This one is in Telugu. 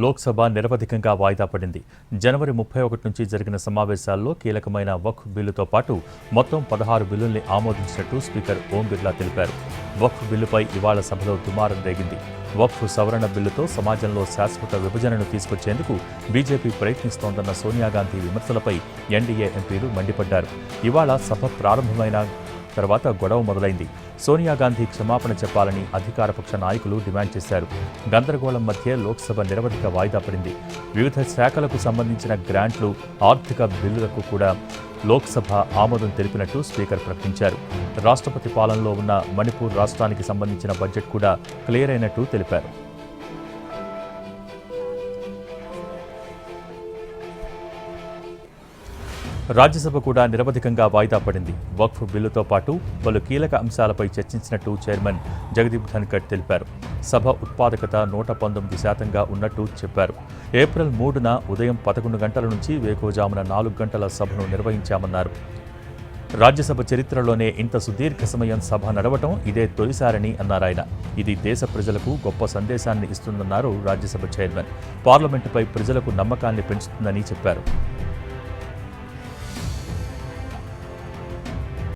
లోక్సభ నిరవధికంగా వాయిదా పడింది. జనవరి 31 నుంచి జరిగిన సమావేశాల్లో కీలకమైన వక్ఫ్ బిల్లుతో పాటు మొత్తం 16 బిల్లుల్ని ఆమోదించినట్టు స్పీకర్ ఓం బిర్లా తెలిపారు. వక్ఫ్ బిల్లుపై ఇవాళ సభలో దుమారం రేగింది. వక్ఫ్ సవరణ బిల్లుతో సమాజంలో శాశ్వత విభజనను తీసుకొచ్చేందుకు బీజేపీ ప్రయత్నిస్తోందన్న సోనియాగాంధీ విమర్శలపై ఎన్డీఏ ఎంపీలు మండిపడ్డారు. ఇవాళ సభ ప్రారంభమైన తర్వాత గొడవ మొదలైంది. సోనియాగాంధీ క్షమాపణ చెప్పాలని అధికారపక్ష నాయకులు డిమాండ్ చేశారు. గందరగోళం మధ్య లోక్సభ నిరవధిక వాయిదా పడింది. వివిధ శాఖలకు సంబంధించిన గ్రాంట్లు, ఆర్థిక బిల్లులకు కూడా లోక్సభ ఆమోదం తెలిపినట్టు స్పీకర్ ప్రకటించారు. రాష్ట్రపతి పాలనలో ఉన్న మణిపూర్ రాష్ట్రానికి సంబంధించిన బడ్జెట్ కూడా క్లియర్ అయినట్టు తెలిపారు. రాజ్యసభ కూడా నిరవధికంగా వాయిదా పడింది. వక్ఫ్ బిల్లుతో పాటు పలు కీలక అంశాలపై చర్చించినట్టు చైర్మన్ జగదీప్ ధన్కర్ తెలిపారు. సభ ఉత్పాదకత 119% ఉన్నట్టు చెప్పారు. ఏప్రిల్ 3న ఉదయం 11 గంటల నుంచి వేకువజామున 4 గంటల సభను నిర్వహించామన్నారు. రాజ్యసభ చరిత్రలోనే ఇంత సుదీర్ఘ సమయం సభ నడవటం ఇదే తొలిసారని అన్నారాయన. ఇది దేశ ప్రజలకు గొప్ప సందేశాన్ని ఇస్తుందన్నారు రాజ్యసభ చైర్మన్. పార్లమెంటుపై ప్రజలకు నమ్మకాన్ని పెంచుతుందని చెప్పారు.